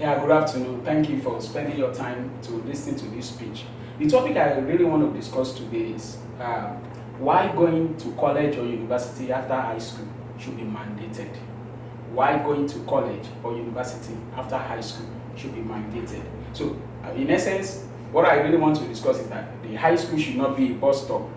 Yeah, good afternoon. Thank you for spending your time to listen to this speech. The topic I really want to discuss today is why going to college or university after high school should be mandated. Why going to college or university after high school should be mandated. So, in essence, what I really want to discuss is that the high school should not be a bus stop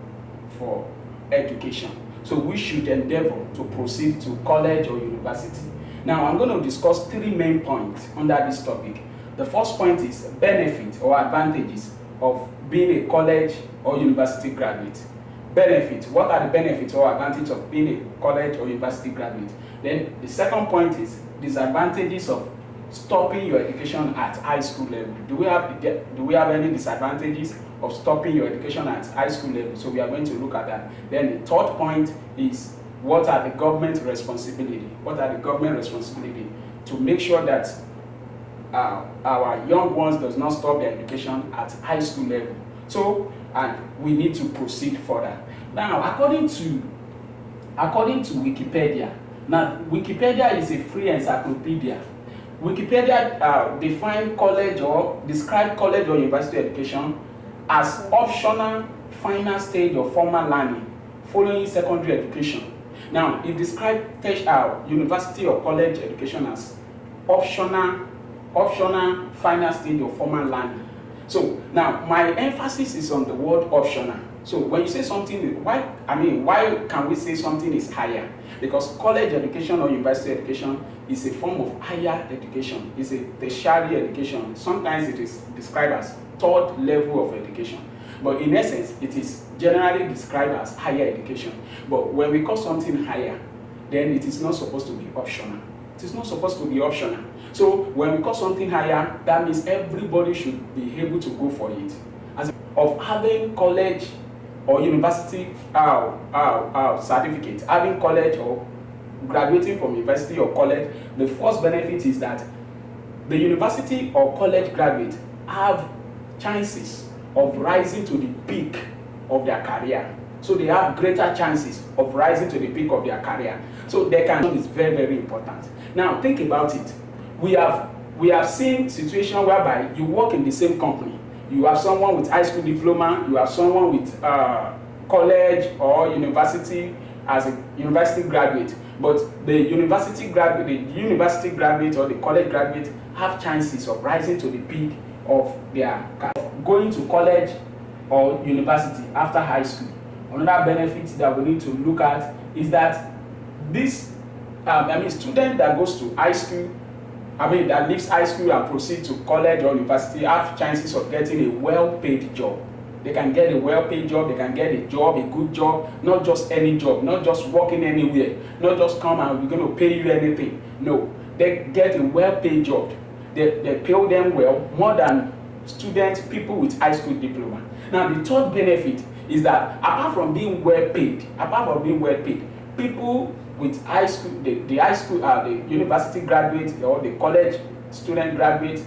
for education. So we should endeavor to proceed to college or university. Now, I'm going to discuss three main points under this topic. The first point is benefit or advantages of being a college or university graduate. Benefit, what are the benefits or advantages of being a college or university graduate? Then the second point is disadvantages of stopping your education at high school level. Do we have any disadvantages of stopping your education at high school level? So we are going to look at that. Then the third point is what are the government responsibility? What are the government responsibility to make sure that our young ones does not stop their education at high school level? So, and we need to proceed further. Now, according to Wikipedia, now Wikipedia is a free encyclopedia. Wikipedia define college or describe college or university education as optional final stage of formal learning following secondary education. Now, it describes university or college education as optional final stage of formal learning. So now my emphasis is on the word optional. So when you say something, why can we say something is higher? Because college education or university education is a form of higher education. It's a tertiary education. Sometimes it is described as third level of education. But in essence, it is generally described as higher education. But when we call something higher, then it is not supposed to be optional. It is not supposed to be optional. So when we call something higher, that means everybody should be able to go for it. As of having college or university certificate, having college or graduating from university or college, the first benefit is that the university or college graduate have chances of rising to the peak of their career. So they have greater chances of rising to the peak of their career. So their career is very, very important. Now think about it. We have seen situations whereby you work in the same company. You have someone with high school diploma, you have someone with college or university as a university graduate. But the university graduate or the college graduate have chances of rising to the peak of their career. Going to college or university after high school. Another benefit that we need to look at is that this student that goes to high school, that leaves high school and proceed to college or university have chances of getting a well-paid job. They can get a well-paid job, they can get a job, a good job, not just any job, not just working anywhere, not just come and we're going to pay you anything. No, they get a well-paid job. They pay them well, more than people with high school diploma. Now, the third benefit is that apart from being well paid, people with high school, the university graduates or the college student graduates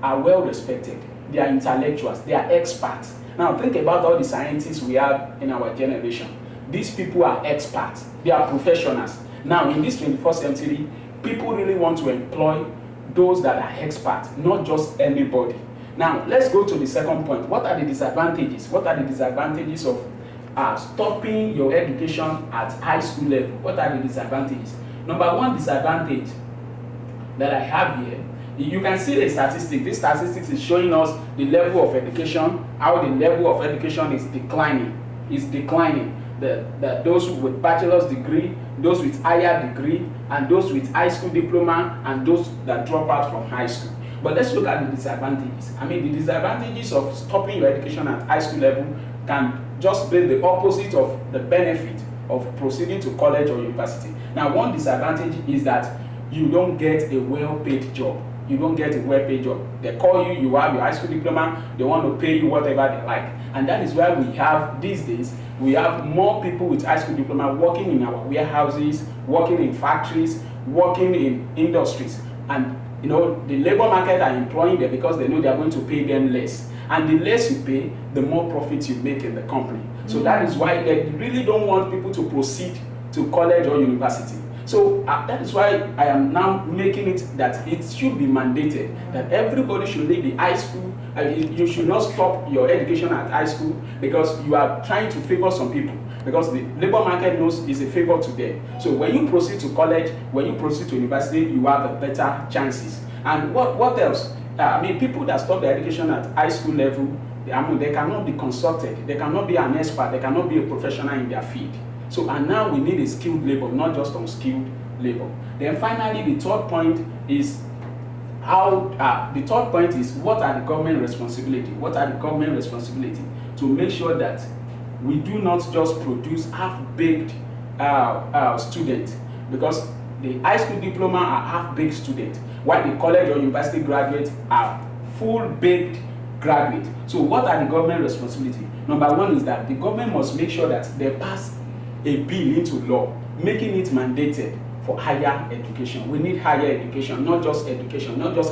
are well respected. They are intellectuals, they are experts. Now think about all the scientists we have in our generation. These people are experts, they are professionals. Now in this 21st century, people really want to employ those that are experts, not just anybody. Now let's go to the second point. What are the disadvantages? What are the disadvantages of stopping your education at high school level? What are the disadvantages? Number one disadvantage that I have here, you can see the statistic. This statistics is showing us the level of education, how the level of education is declining. Those with bachelor's degree, those with higher degree, and those with high school diploma, and those that drop out from high school. But let's look at the disadvantages. The disadvantages of stopping your education at high school level can just be the opposite of the benefit of proceeding to college or university. Now, one disadvantage is that you don't get a well-paid job. You don't get a well-paid job. They call you, you have your high school diploma, they want to pay you whatever they like. And that is why we have, these days, we have more people with high school diploma working in our warehouses, working in factories, working in industries. And the labor market are employing them because they know they are going to pay them less. And the less you pay, the more profit you make in the company. So that is why they really don't want people to proceed to college or university. So that is why I am now making it that it should be mandated that everybody should leave the high school. You should not stop your education at high school because you are trying to favor some people, because the labor market knows is a favor to them. So when you proceed to college, when you proceed to university, you have a better chances. And what else? I mean, people that stop their education at high school level, I mean, they cannot be consulted, they cannot be an expert, they cannot be a professional in their field. So, and now we need a skilled labor, not just unskilled labor. Then finally, the third point is what are the government responsibility? What are the government responsibility to make sure that we do not just produce half-baked students, because the high school diploma are half-baked students, while the college or university graduates are full-baked graduates. So what are the government responsibility? Number one is that the government must make sure that they pass a bill into law, making it mandated for higher education. We need higher education, not just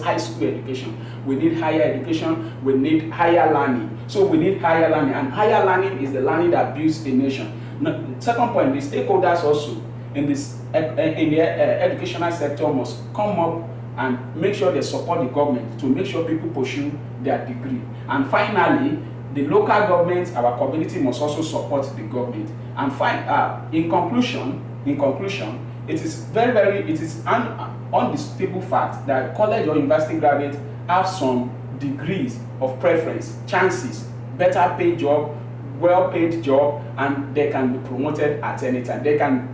high school education. We need higher education, we need higher learning. So we need higher learning, and higher learning is the learning that builds a nation. Now, second point, the stakeholders also in the educational sector must come up and make sure they support the government to make sure people pursue their degree. And finally, the local government, our community must also support the government. And in conclusion, it is an undisputable fact that college or university graduates have some degrees of preference, chances, better paid job, well-paid job, and they can be promoted at any time. They can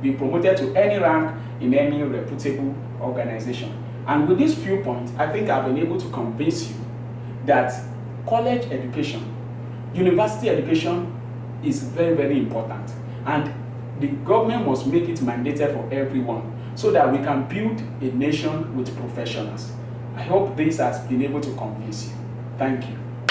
be promoted to any rank in any reputable organization. And with these few points, I think I've been able to convince you that college education, university education is very, very important. And the government must make it mandated for everyone so that we can build a nation with professionals. I hope this has been able to convince you. Thank you.